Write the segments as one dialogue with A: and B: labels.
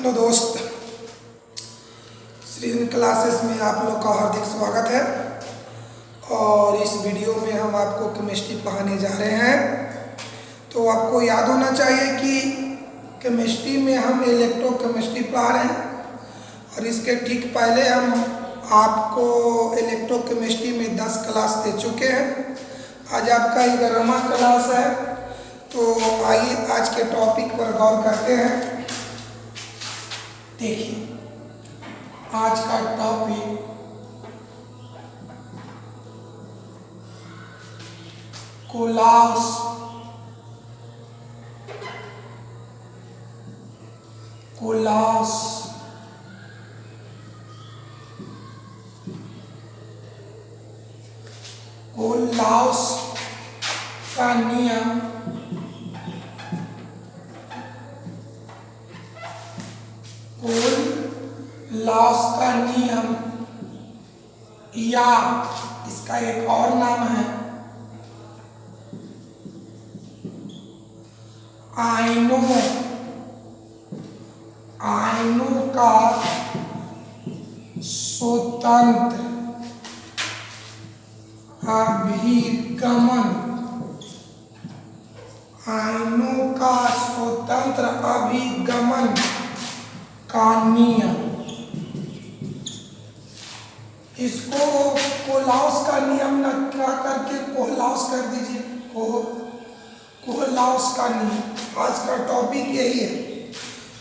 A: Hello दोस्त, सृजन classes में आप लोग का हार्दिक स्वागत है। और इस वीडियो में हम आपको केमिस्ट्री पढ़ाने जा रहे हैं। तो आपको याद होना चाहिए कि केमिस्ट्री में हम इलेक्ट्रोकेमिस्ट्री पढ़ा रहे हैं और इसके ठीक पहले हम आपको इलेक्ट्रोकेमिस्ट्री में 10 क्लास दे चुके हैं। आज आपका 11वां क्लास है। तो आइए आज के टॉपिक पर गौर करते हैं। देखिए, आज का टॉपिक कोलास का नियम या इसका एक और नाम है आयनों का स्वतंत्र अभिगमन। आयनों का स्वतंत्र अभिगमन का नियम। इसको कोलास का नियम न क्या करके कोलास कर दीजिए। कोलास का नियम आज का टॉपिक यही है।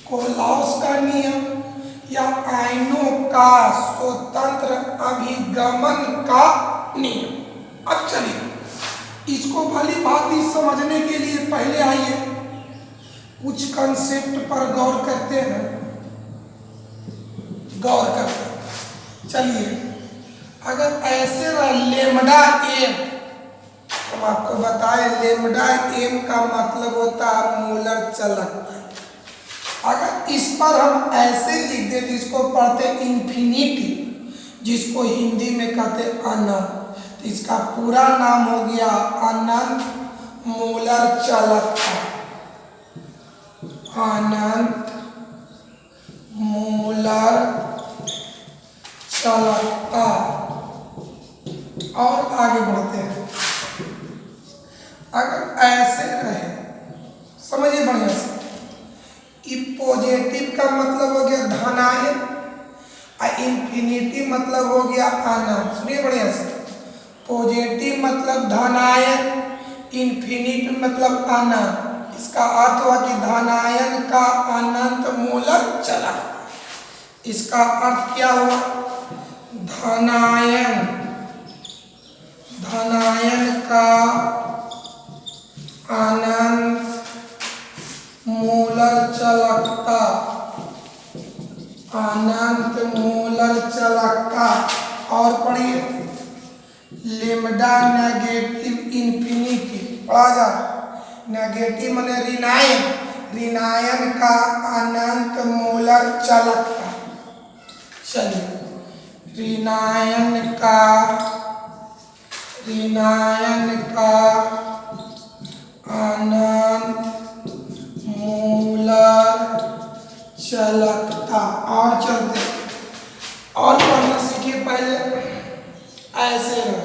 A: कोलास का नियम या आयनों का स्वतंत्र अभिगमन का नियम। अब चलिए इसको भली भांति समझने के लिए पहले आइए कुछ कंसेप्ट पर गौर करते हैं। चलिए, अगर ऐसे लेमडा एम, हम आपको बताएं लेमडा एम का मतलब होता है मोलर चालकता। अगर इस पर हम ऐसे लिख दें जिसको पढ़ते इंफिनिटी, जिसको हिंदी में कहते अनंत, तो इसका पूरा नाम हो गया अनंत मोलर चालकता। अनंत मोलर चालकता। और आगे बढ़ते हैं। अगर ऐसे रहे, समझिए बढ़िया से, पॉजिटिव का मतलब हो गया धनायन और इंफिनिटी मतलब हो गया अनंत। सुनिए बढ़िया से, पॉजिटिव मतलब धनायन, इंफिनिटी मतलब अनंत। इसका अर्थ हुआ कि धनायन का अनंत मोलर चालकता। इसका अर्थ क्या हुआ? धनायन का अनंत मोलर चालकता। अनंत मोलर चालकता। और पढ़िए लेमडा नेगेटिव इंफिनिटी। पढ़ा जा, नेगेटिव माने ऋणायन, ऋणायन का अनंत मोलर चालकता। चलिए, ऋणायन का अनंत मोलर चालकता। और चलते और पढ़ना सीखिए। पहले ऐसे रहे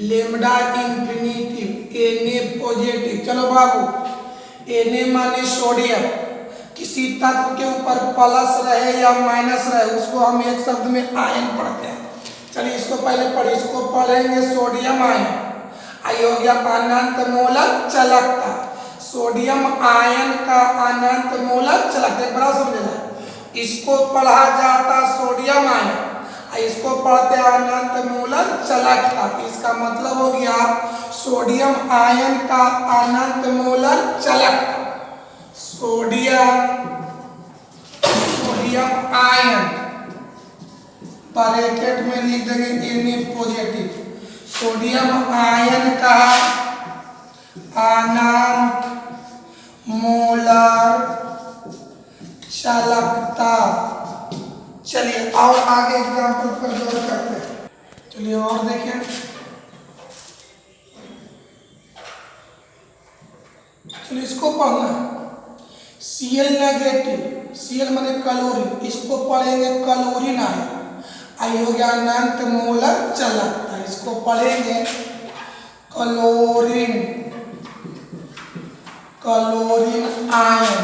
A: लेमडा इंफिनिटिव, Na पॉजिटिव। चलो बाबू, Na माने सोडियम। किसी तत्व के ऊपर प्लस रहे या माइनस रहे उसको हम एक शब्द में आयन पढ़ते हैं। चलिए इसको पहले पढ़िए, इसको पढ़ेंगे सोडियम आयन। आई हो गया अनंत मोलर चालकता। सोडियम आयन का अनंत मोलर चालकता बड़ा समझना। इसको पढ़ा जाता सोडियम आयन, इसको पढ़ते अनंत मोलर चालकता। इसका मतलब हो गया सोडियम आयन का अनंत मोलर चालकता। सोडियम आयन ब्रैकेट में लिख देंगे Na पॉजिटिव। सोडियम आयन का अनंत मोलर चालकता। चलिए और आगे एग्जाम्पल पर गौर करते हैं। चलिए और देखिए, चलिए इसको पढ़ना है। Cl नेगेटिव, Cl माने क्लोरीन, इसको पढ़ेंगे क्लोरीन आयन। आई हो गया अनंत मोलर चालकता, इसको पढ़ेंगे क्लोरीन आयन।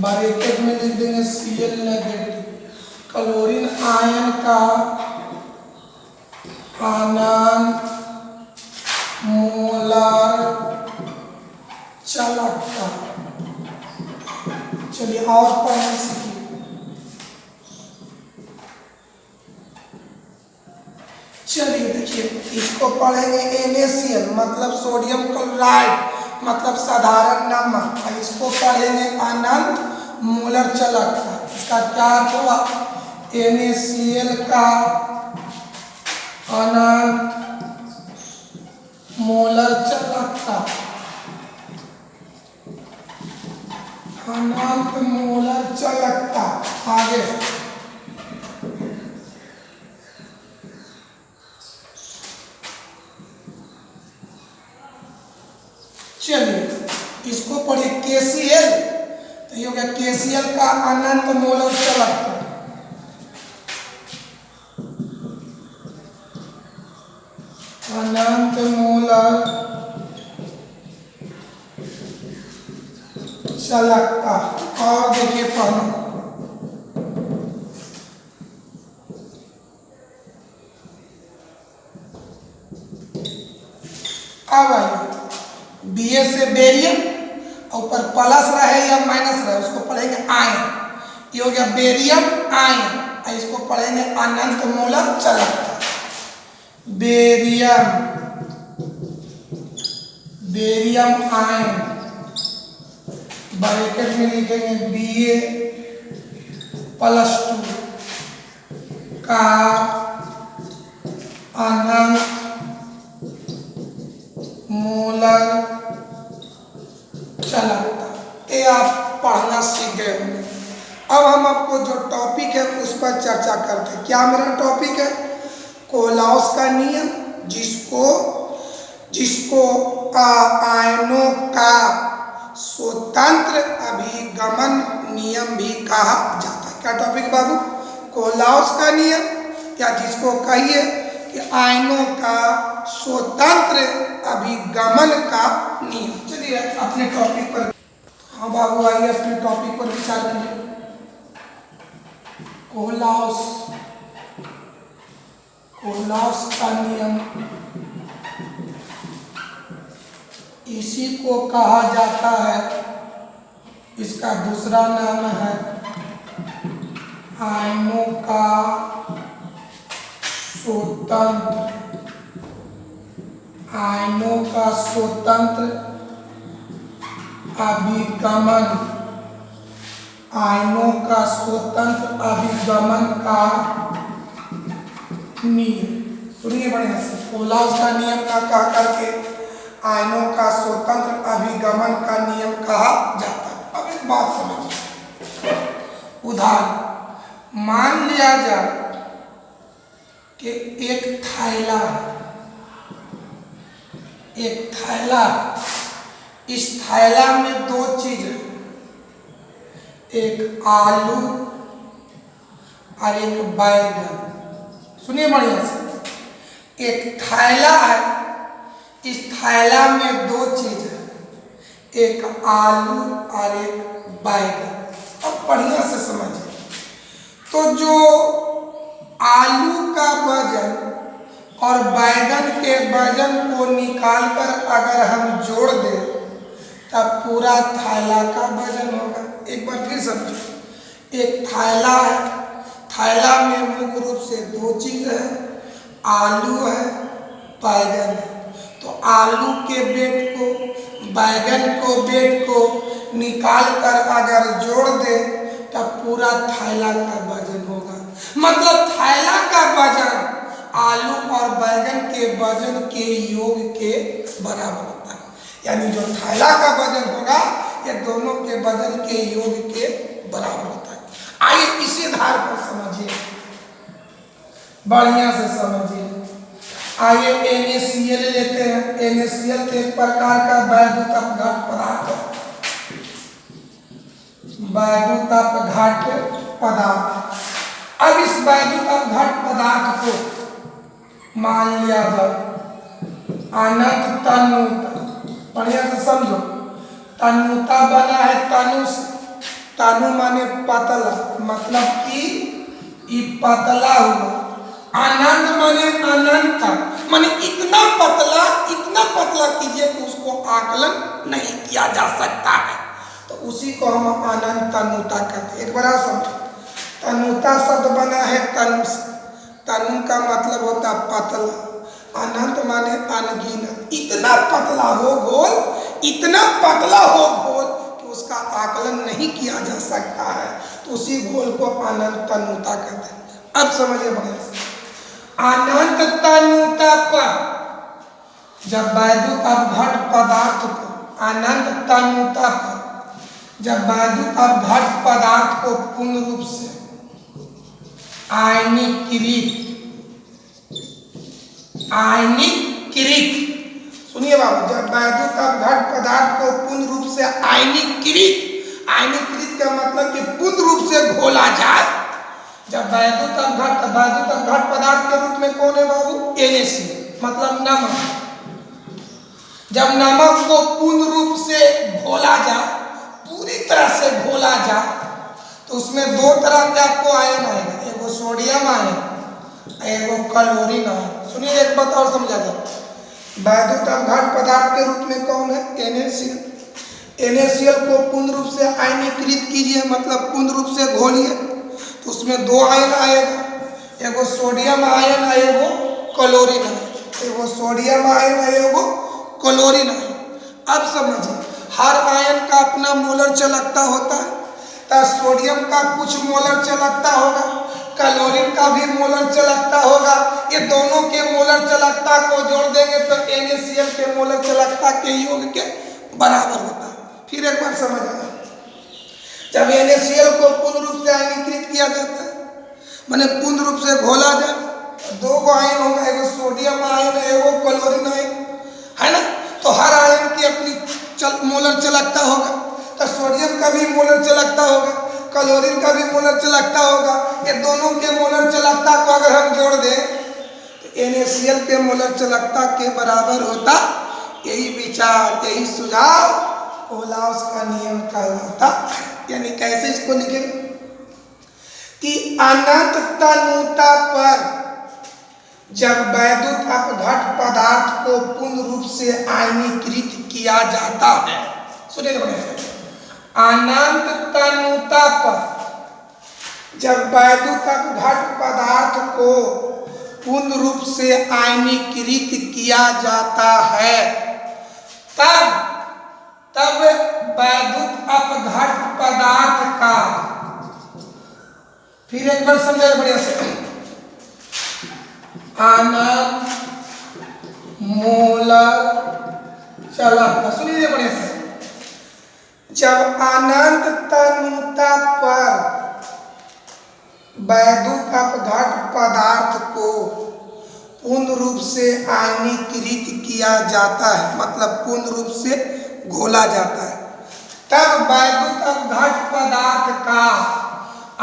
A: ब्रैकेट में लिख देंगे Cl नेगेटिव। क्लोरीन आयन का अनंत मोलर चालकता। चलिए और पढ़ना सीखिए। चलिए देखिए, इसको पढ़ेंगे NaCl मतलब सोडियम क्लोराइड मतलब साधारण नमक। इसको पढ़ेंगे अनंत मोलर चालकता। इसका क्या अर्थ हुआ? NaCl का अनंत मोलर चालकता, अनंत मोलर चालकता। आगे चलिए इसको पढ़िए KCl। तो ये हो गया KCl का अनंत मोलर चालकता। अनंत मोलर चालकता। और देखिए पढ़ना, अब आइए Ba से बेरियम, ऊपर प्लस रहे या माइनस रहे उसको पढ़ेंगे आयन। ये हो गया बेरियम आयन। इसको पढ़ेंगे अनंत मोलर चालकता। बेरियम आयन, ब्रैकेट में लिखेंगे Ba+2 का अनंत मोलर चालकता। ये आप पढ़ना सीख गए होंगे। अब हम आपको जो टॉपिक है उस पर चर्चा करते हैं। क्या मेरा टॉपिक है? कोहलॉस का नियम, जिसको आयनों का स्वतंत्र अभिगमन नियम भी कहा जाता है। क्या टॉपिक बाबू? कोहलॉस का नियम, या जिसको कहिए कि आयनों का स्वतंत्र अभिगमन का नियम। चलिए अपने टॉपिक पर, हाँ बाबू आइए अपने टॉपिक पर विचार कीजिए। कोहलॉस का नियम, इसी को कहा जाता है, इसका दूसरा नाम है आयनों का स्वतंत्र अभिगमन, आयनों का स्वतंत्र अभिगमन का नियम। सुनिए बढ़िया से, कोहलॉस का नियम का कह करके आयनों का स्वतंत्र अभिगमन का नियम कहा जाता है। अब एक बात समझिए, उदाहरण मान लिया जाए कि एक थैला है, इस थैला में दो चीज है, एक आलू और एक बैगन। सुनिए बढ़िया से, एक थैला है, इस थैला में दो चीज है, एक आलू और एक बैगन। अब बढ़िया से समझिए, तो जो आलू का वजन और बैगन के वजन को निकालकर अगर हम जोड़ दें तब पूरा थैला का वजन होगा। एक बार फिर समझो, एक थैला है, थैला में मुख्य रूप से दो चीज है, आलू है, बैगन है। तो आलू के वेट को, बैगन को वेट को निकाल कर अगर जोड़ दे तब पूरा थैला का वजन होगा। मतलब थैला का वजन आलू और बैगन के वजन के योग के बराबर होता है। यानी जो थैला का वजन होगा ये दोनों के वजन के योग के बराबर होता है। आइए इसी धार पर समझिए, बढ़िया से समझिए। आइए NaCl लेते हैं। NaCl एक प्रकार का वैद्युत अपघट पदार्थ है। वैद्युत घट पदार्थ। अब इस वैद्युत घट पदार्थ को मान लिया जाए अनंत तन्यता। बढ़िया से समझो, तन्यता बना है तनु से, तनु माने पतला, मतलब कि ये पतला हुआ। अनंत माने अनंत, माने इतना पतला कीजिए कि उसको आकलन नहीं किया जा सकता है, तो उसी को हम अनंत तन्यता कहते हैं। एक बार समझो, तन्यता शब्द बना है तनु से, तनु का मतलब होता पतला, अनंत माने अनगिनत, इतना पतला हो घोल, इतना पतला हो घोल कि उसका आकलन नहीं किया जा सकता है, तो उसी घोल को अनंत तन्यता कहते हैं। अब समझिए बढ़िया से, अनंत तन्यता पर जब वैद्युत घट पदार्थ को अनंत तन्यता पर जब वैद्युत घट पदार्थ को पूर्ण रूप से आयनीकृत, सुनिए बाबू, जब वैद्युत घट पदार्थ को पूर्ण रूप से आयनीकृत का मतलब कि पूर्ण रूप से घोला जाए। जब वैद्युत घट पदार्थ के रूप में कौन है बाबू? NaCl, मतलब नमक। जब नमक को पूर्ण रूप से घोला जाए, पूरी तरह से घोला जाए, तो उसमें दो तरह के आपको आयन आएगा, एगो सोडियम आयन, एगो क्लोरीन आयन। सुनिए एक बात और समझा जाए, वैद्युत घट पदार्थ के रूप में कौन है? NaCl। NaCl को पूर्ण रूप से आयनीकृत कीजिए, मतलब पूर्ण रूप से घोलिए, तो उसमें दो आयन आएगा, एगो सोडियम आयन, एगो क्लोरीन आयन, एगो सोडियम आयन, एगो क्लोरीन आयन। अब समझिए, हर आयन का अपना मोलर चालकता होता है, तो सोडियम का कुछ मोलर चालकता होगा, क्लोरीन का भी मोलर चालकता होगा। ये दोनों के मोलर चालकता को जोड़ देंगे तो NaCl के मोलर चालकता के योग के बराबर होता है। फिर एक बार समझ आया, जब NaCl को पूर्ण रूप से आयनीकृत किया जाता है, माने पूर्ण रूप से घोला जाए, दो गो आयन होगा, एगो सोडियम आयन, एगो क्लोरीन आयन, है ना? तो हर आयन की अपनी मोलर चालकता होगा, तो सोडियम का भी मोलर चालकता होगा, क्लोरीन का भी मोलर चालकता होगा। ये दोनों के मोलर चालकता को अगर हम जोड़ दें तो NaCl के मोलर चालकता के बराबर होता। यही विचार, यही सुझाव कोलाउस का नियम कहलाता। यानी कैसे इसको लिखे कि अनंत तन्यता पर जब वैद्युत घट पदार्थ को पूर्ण रूप से आयनीकृत किया जाता है, सुनिए अनंत तन्यता पर जब वैद्युत घट पदार्थ को पूर्ण रूप से आयनीकृत किया जाता है, तब वैद्युत अपघट पदार्थ का, फिर एक बार समझे बढ़िया से, अनंत मोलर चालकता, सुनिए बढ़िया से, जब अनंत तन्यता पर वैद्युत अपघट पदार्थ को पूर्ण रूप से आयनीकृत किया जाता है, मतलब पूर्ण रूप से घोला जाता है, तब वैद्युत अपघट पदार्थ का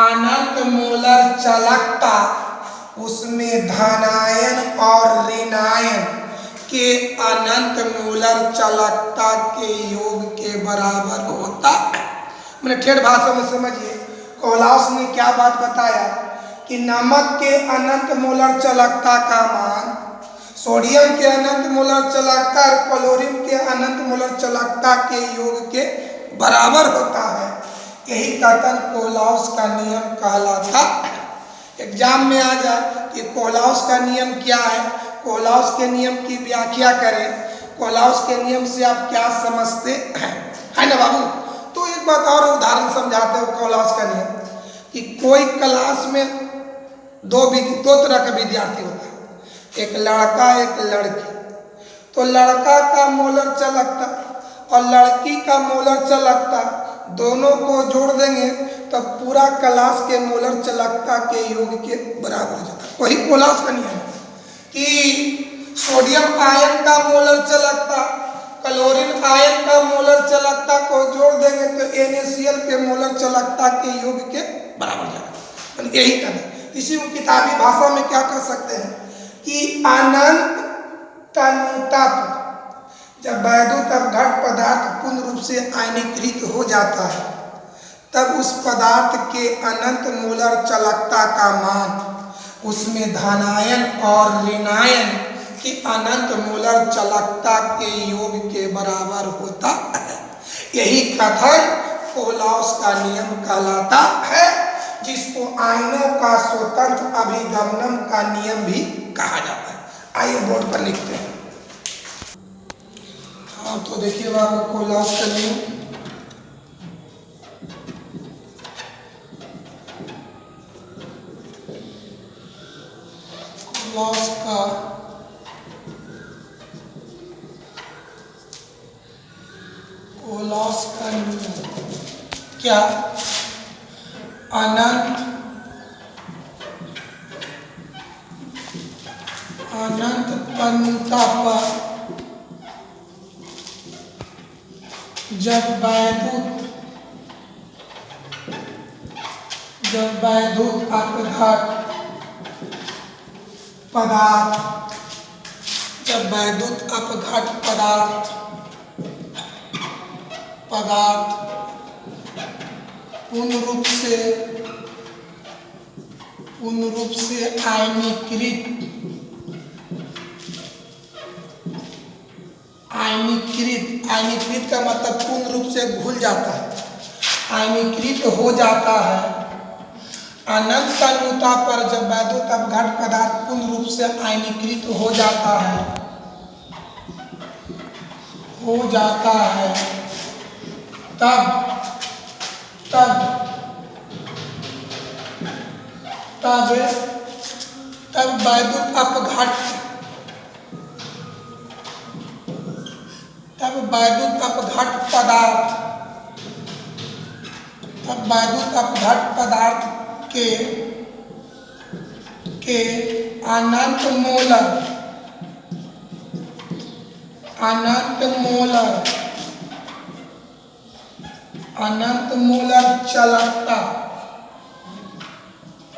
A: अनंत मोलर चालकता उसमें धनायन और ऋणायन के अनंत मोलर चालकता के योग के बराबर होता है। मैंने ठेठ भाषा में समझिए, कोलाउस ने क्या बात बताया कि नमक के अनंत मोलर चालकता का मान सोडियम के अनंत मोलर चालकता और क्लोरीन के अनंत मोलर चालकता के योग के बराबर होता है। यही कथन कोलाउस का नियम कहलाता। एग्जाम में आ जाए कि कोलाउस का नियम क्या है, कोलाउस के नियम की व्याख्या करें, कोलाउस के नियम से आप क्या समझते हैं, है ना बाबू? तो एक बात और उदाहरण समझाते हो कोलाउस का नियम कि कोई क्लास में दो तरह का विद्यार्थी होता है, एक लड़का एक लड़की। तो लड़का का मोलर चालकता और लड़की का मोलर चालकता दोनों को जोड़ देंगे तब पूरा क्लास के मोलर चालकता के योग के बराबर हो जाता है। वही कोलाउस का नियम है कि सोडियम आयन का मोलर चालकता क्लोरीन आयन का मोलर चालकता को जोड़ देंगे तो NaCl के मोलर चालकता चालकता के योग के बराबर जाएगा। यही करना। इसी को किताबी भाषा में क्या कह सकते हैं कि अनंत तन्यता पर जब वैद्युत अपघट पदार्थ पूर्ण रूप से आयनीकृत हो जाता है तब उस पदार्थ के अनंत मोलर चालकता का मान उसमें धनायन और ऋणायन की अनंत मोलर चालकता के योग के बराबर होता है। यही कथन कोहलॉस का नियम कहलाता है, जिसको आयनों का स्वतंत्र अभिगमन का नियम भी कहा जाता है। आइए बोर्ड पर लिखते हैं। हाँ, तो देखिए बाबू, कोहलॉस का नियम कोहलॉस का नियम क्या? अनंत तन्यता पर जब वैद्युत अपघट पदार्थ पूर्ण रूप से आयनीकृत का मतलब पूर्ण रूप से घुल जाता है, आयनीकृत हो जाता है। अनंत तन्यता पर जब वैद्युत अपघट पदार्थ पूर्ण रूप से आयनीकृत हो जाता है तब वैद्युत अपघट पदार्थ के अनंत मोलर चालकता,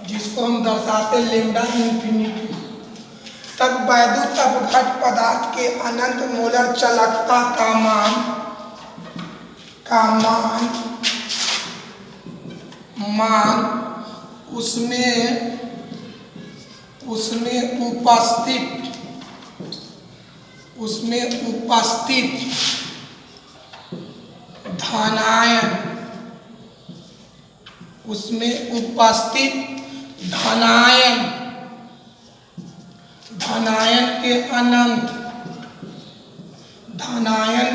A: जिसको हम दर्शाते लैम्डा इन्फिनिटी, तब वैद्युत अपघट पदार्थ के अनंत मोलर चालकता का मान उसमें उपस्थित धनायन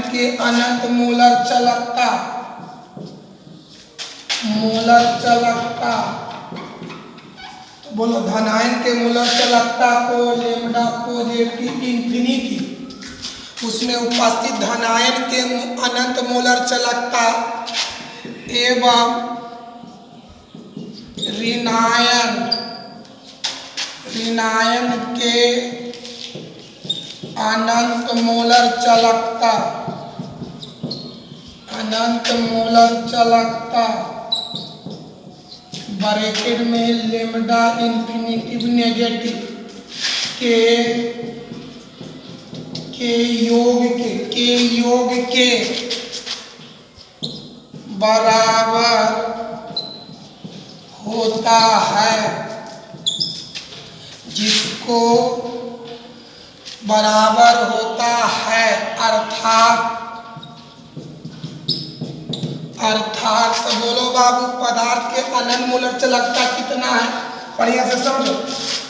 A: के अनंत मोलर चालकता। तो बोलो, धनायन के मोलर चालकता को लैम्डा पॉजिटिव इन्फिनिटी, उसमें उपस्थित धनायन के अनंत मोलर चालकता एवं ऋणायन के अनंत मोलर चालकता ब्रैकेट में लैम्डा इन्फिनिटी नेगेटिव के योग के बराबर होता है, जिसको बराबर होता है अर्थात तो बोलो बाबू, पदार्थ के अनंत मोलर चालकता कितना है? बढ़िया से समझो।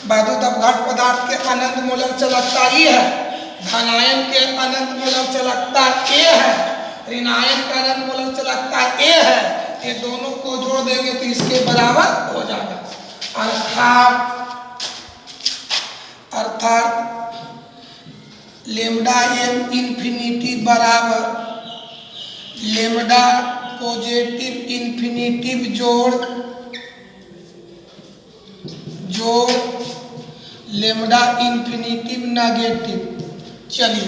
A: वैद्युत अपघट पदार्थ के अनंत मोलर चालकता ई है, धनायन के अनंत मोलर चालकता ए है, ऋणायन का अनंत मोलर चालकता ए है। ये दोनों को जोड़ देंगे तो इसके बराबर हो जाएगा। अर्थात लैम्डा एम इन्फिनिटी बराबर लैम्डा पॉजिटिव इन्फिनिटिव जोड़ लैम्डा इन्फिनिटिव नेगेटिव। चलिए,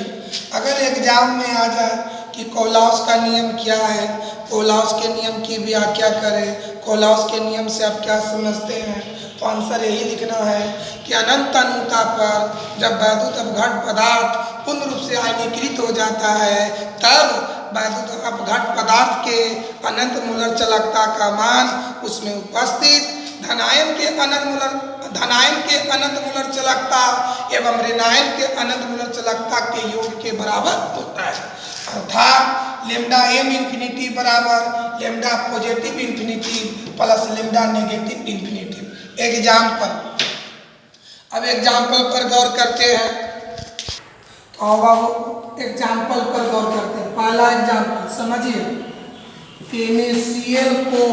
A: अगर एग्जाम में आ जाए कि कोलाउस का नियम क्या है, कोलाउस के नियम की व्याख्या करें, कोलाउस के नियम से आप क्या समझते हैं। तो आंसर यही लिखना है कि अनंत अनूता पर जब वैद्युत अपघट पदार्थ पूर्ण रूप से आयनीकृत हो जाता है तब वैद्युत अपघट पदार्थ के अनंत मूलर चालकता का मान उसमें उपस्थित धनायन के अनंत मूलर चालकता एवं ऋणायन के अनंत मूलर चालकता के योग के बराबर होता है। अर्थात लेमडा एम इंफिनिटी बराबर lambda positive infinity plus lambda negative infinity. Example, अब एग्जाम्पल पर गौर करते हैं। तो अब एग्जाम्पल पर गौर करते हैं। पहला एग्जाम्पल समझिए, NaCl को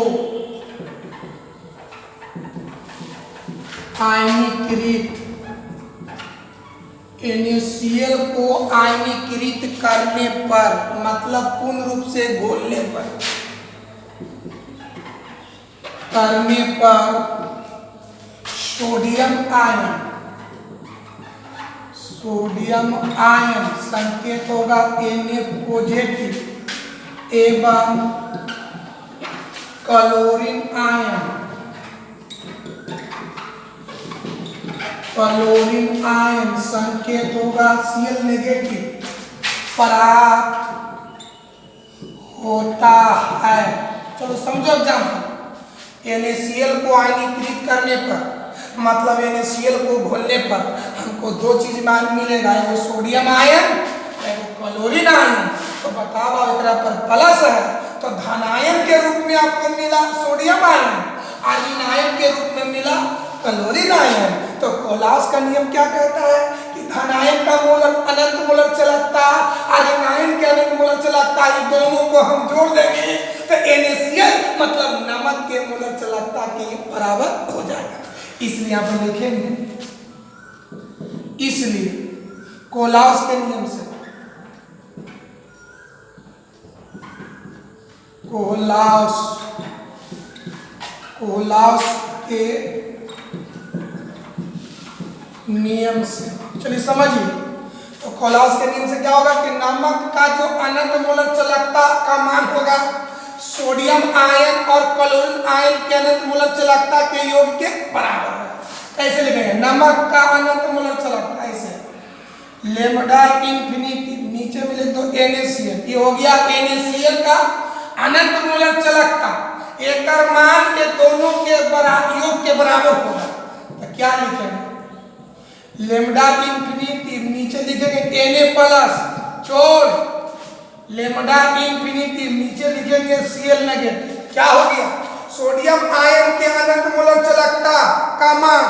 A: आयनीकृत करने पर, मतलब पूर्ण रूप से घोलने पर, सोडियम आयन संकेत होगा Na पॉजिटिव एवं क्लोरीन आयन संकेत होगा Cl नेगेटिव प्राप्त होता है। चलो समझो एग्जाम्पल, NaCl को आयनीकृत करने पर, मतलब NaCl को घोलने पर हमको दो चीज मान मिलेगा, एगो सोडियम आयन एगो क्लोरीन आयन। तो बताओ एकरा पर प्लस है तो धनायन के रूप में आपको मिला सोडियम आयन और ऋणायन के रूप में मिला क्लोरीन आयन। तो कोलाउस का नियम क्या कहता है कि धनायन का मूलक अनंत मूलक चालकता और ऋणायन के अनंत मूलक चालकता, ये दोनों को हम जोड़ देंगे तो NaCl मतलब नमक के मूलक चालकता के बराबर हो जाएगा। इसलिए आप लिखेंगे, इसलिए कोलाउस के नियम से कोलाउस के नियम से, चलिए समझिए। तो कोलाउस के नियम से क्या होगा कि नमक का जो अनंत मूलक चालकता का मान होगा सोडियम आयन और क्लोरीन आयन के अनंत मूलक चालकता के योग के बराबर है। कैसे लिखेंगे? नमक का अनंत मूलक चालकता ऐसे लेमडा इंफिनिटी, नीचे में लिख दो NaCl, ये हो गया NaCl का अनंत मूलक चालकता, एक मान के दोनों के योग के बराबर होगा। तो क्या लिखेंगे? लेमडा इंफिनिटी, नीचे लिखेंगे Na प्लस छोड़ लेमडा इंफिनिटी, नीचे लिखेंगे Cl नेगेटिव। क्या हो गया? सोडियम आयन के अनंत मूलक चालकता का मान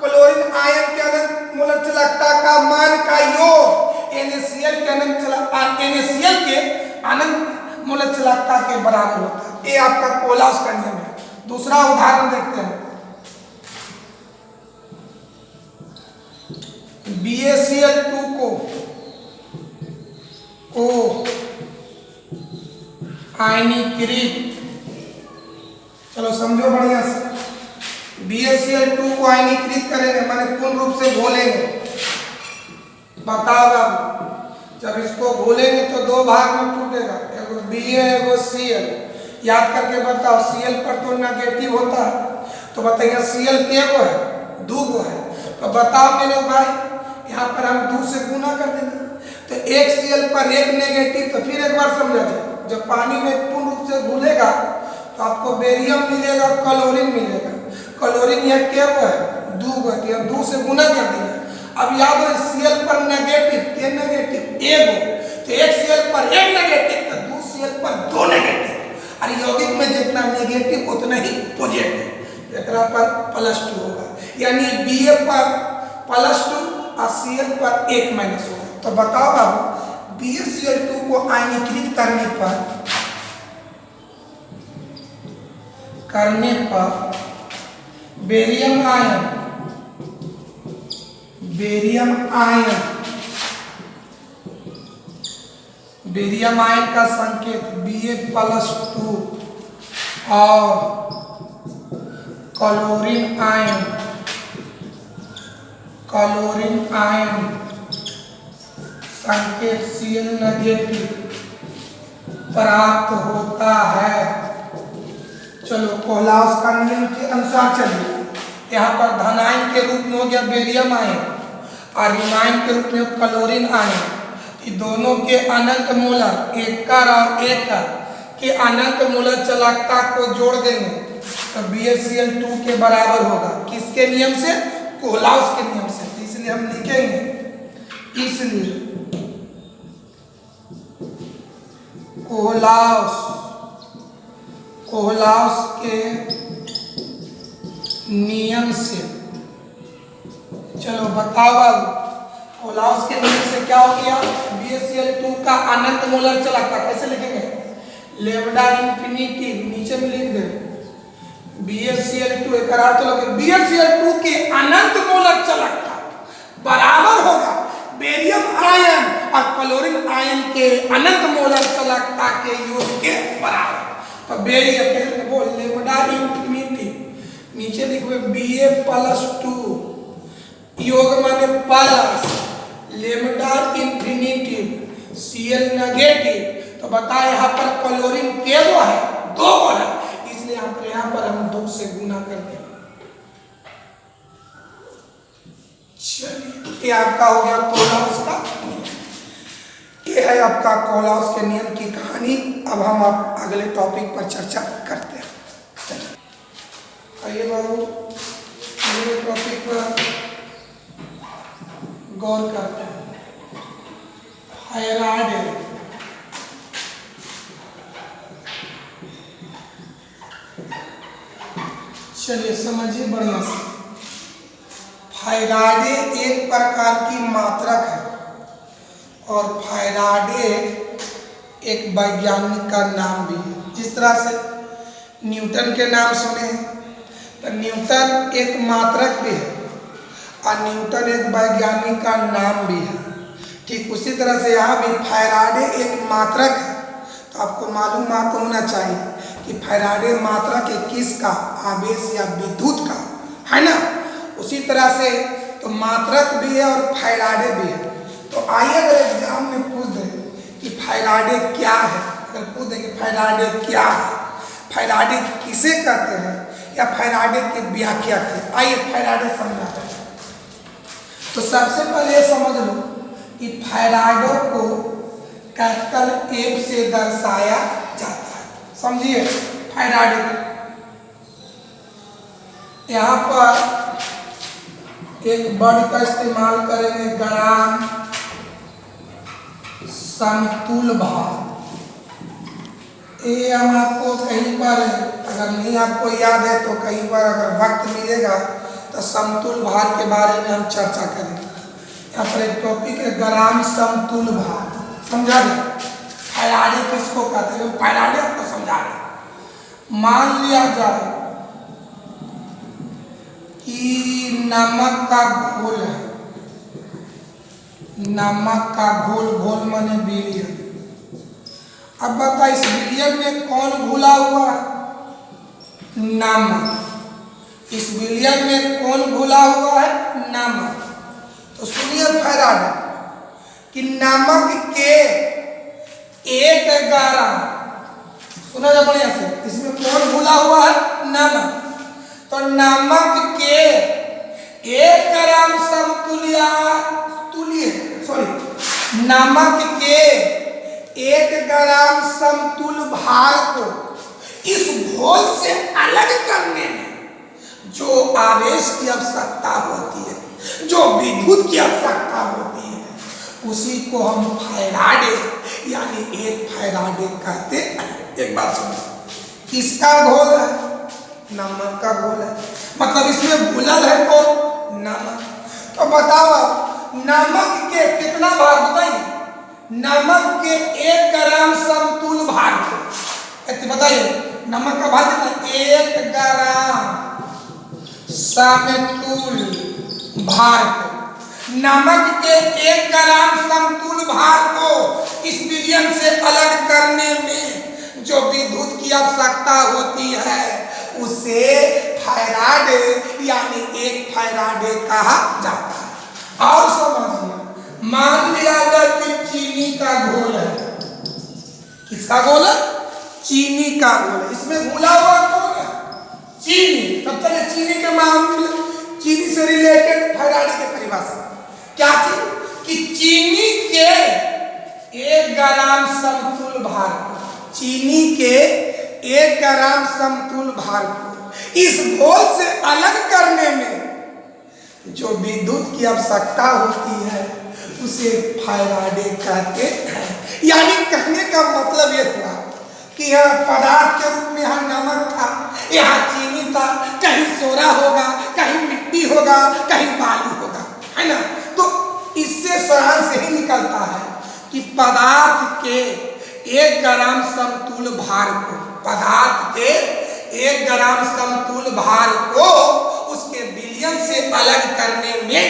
A: क्लोरीन आयन के अनंत मूलक चालकता का मान का योग NaCl के अनंत मूलक चालकता के बराबर होता है। ये आपका कोलाउस का नियम है। दूसरा उदाहरण देखते हैं। BaCl2 को आयनीकृत, चलो समझो बढ़िया से, BaCl2 को आयनीकृत करेंगे माने पूर्ण रूप से घोलेंगे। बताओ जब इसको घोलेंगे तो दो भाग में टूटेगा, एगो Ba एगो Cl। याद करके बताओ, Cl पर तो नेगेटिव होता है, तो बताइए Cl एगो है दो गो है, तो बताओ मेरे भाई यहाँ पर हम 2 से गुना कर देंगे तो एक Cl पर एक नेगेटिव। तो फिर एक बार समझा जाए, जब पानी में पूर्ण रूप से घुलेगा तो आपको बेरियम मिलेगा और क्लोरीन मिलेगा। क्लोरीन यह क्या है? 2 गो, 2 से गुना कर दिया। अब याद हो Cl पर नेगेटिव ये नेगेटिव एगो, तो एक Cl पर एक नेगेटिव तो 2 Cl पर 2 नेगेटिव, और यौगिक में जितना नेगेटिव उतना ही पॉजिटिव, एकरा पर +2 होगा। यानी Ba पर +2 और Cl पर 1 माइनस होगा। तो बताओ बाबू, BaCl2 को आयनीकृत करने पर बेरियम आयन का संकेत Ba+2 और क्लोरीन आयन संकेत Cl नेगेटिव प्राप्त होता है। चलो कोहलाउस का नियम के अनुसार चलिए। यहाँ पर धनायन के रूप में हो गया बेरियम आयन और ऋणायन के रूप में क्लोरीन आयन। ये दोनों के अनंत मोलर एककर और एककर के अनंत मोलर चालकता को जोड़ देंगे तो BaCl2 के बराबर होगा। किसके नियम से? कोहलाउस के नियम से। तो इसलिए हम लिखेंगे, इसलिए कोहलाउस के नियम से। चलो बताओ बाबू, कोहलाउस के नियम से क्या हो गया? BaCl2 का अनंत मोलर चालकता कैसे लिखेंगे? लेमडा इंफिनिटी नीचे में लिख दे BaCl2 एक अर्थ लगे BaCl2 के अनंत मोलर चालकता बराबर होगा बेरियम आयन और क्लोरीन आयन के अनंत मोलर चालकता के योग के बराबर। तो बेरियम कैसे बोल? लेमडा इंफिनिटी नीचे लिखो Ba+2 योग माने plus lambda infinity Cl negative. तो बताए यहाँ पर क्लोरीन के वो है 2 है, इसलिए यहाँ पर हम 2 से गुना कर देंगे। चलिए ये आपका हो गया कोहलाउस का नियम। ये है आपका कोहलाउस के नियम की कहानी। अब हम आप अगले टॉपिक पर चर्चा करते हैं। आइए बाबू अगले टॉपिक पर गौर करते हैं। फाराडे चलिए समझिए बढ़िया से। फाराडे एक प्रकार की मात्रक है और फाराडे एक वैज्ञानिक का नाम भी है। जिस तरह से न्यूटन के नाम सुने तो न्यूटन एक मात्रक भी है और न्यूटन एक वैज्ञानिक का नाम भी है। ठीक उसी तरह से यहाँ भी फाराडे एक मात्रक है। तो आपको मालूम होना चाहिए कि फाराडे मात्रक किसका? आवेश या विद्युत का, है ना। उसी तरह से तो मात्रक भी है और फाराडे भी है। तो आइए अगर एग्जाम में पूछ दे कि फाराडे क्या है, अगर पूछ दे कि फाराडे क्या है, फाराडे किसे कहते हैं या फाराडे की व्याख्या की, आइए फाराडे समझाते हैं। तो सबसे पहले ये समझ लो कि फाराडे को कैपिटल F से दर्शाया जाता है। समझिए फाराडे यहाँ पर एक वर्ड का इस्तेमाल करेंगे, ग्राम समतुल भार। ये हम आपको कहीं पर अगर नहीं आपको याद है तो कहीं पर अगर वक्त मिलेगा तो समतुल भार के बारे में हम चर्चा करेंगे। यहाँ पर एक टॉपिक है ग्राम समतुल भार, समझा दे। फाराडे किसको कहते हैं? फाराडे आपको समझा रहे। मान लिया जाए कि नमक का घोल है, नमक का घोल माने विलयन। अब बता इस विलयन में कौन घुला हुआ है? नमक। इस विलयन में कौन घुला हुआ है? नमक। तो सुनिए फाराडे कि नमक के 1 ग्राम, सुना जा बढ़िया से, इसमें कौन घुला हुआ है? नमक। तो नमक के 1 ग्राम नमक के 1 ग्राम समतुल भार को इस घोल से अलग करने में जो आवेश की आवश्यकता होती है, जो विद्युत की आवश्यकता होती है, उसी को हम फाराडे यानी एक फाराडे कहते हैं। एक बात सुनो, किसका घोल है? नमक का घोल है, मतलब इसमें घुलल है कौन? नमक। तो बताओ नमक के कितना भार बताइए? नमक के 1 ग्राम समतुल भार को बताइए, नमक का भार कितना? 1 ग्राम समतुल भार को, नमक के 1 ग्राम समतुल भार को इस विलयन से अलग करने में जो विद्युत की आवश्यकता होती है उसे फाराडे यानी एक फाराडे कहा जाता है। और समझिए, मान लिया अगर कि चीनी का घोल है, किसका किसका गोलक? चीनी का गोलक। इसमें घुला हुआ कौन है? चीनी। तब चलिए चीनी के मामले, चीनी से रिलेटेड फैराडे की परिभाषा क्या थी कि चीनी के 1 ग्राम समतुल भार को, चीनी के 1 ग्राम समतुल भार को इस घोल से अलग करने में जो विद्युत की आवश्यकता होती है उसे फैराडे कहते हैं। यानी कहने का मतलब यह हुआ कि यहाँ पदार्थ के रूप में यहाँ नमक था, यहाँ चीनी था, कहीं सोना होगा, कहीं मिट्टी होगा, कहीं बालू होगा, है ना। तो इससे सारांश यही निकलता है कि पदार्थ के 1 ग्राम समतुल भार को, पदार्थ के 1 ग्राम समतुल भार को उसके विलयन से अलग करने में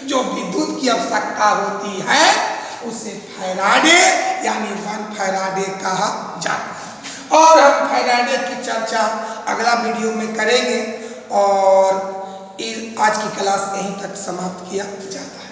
A: जो विद्युत की आवश्यकता होती है उसे फैराडे यानी 1 फैराडे कहा जाता है। और हम फैराडे की चर्चा अगला वीडियो में करेंगे और आज की क्लास यहीं तक समाप्त किया जाता है।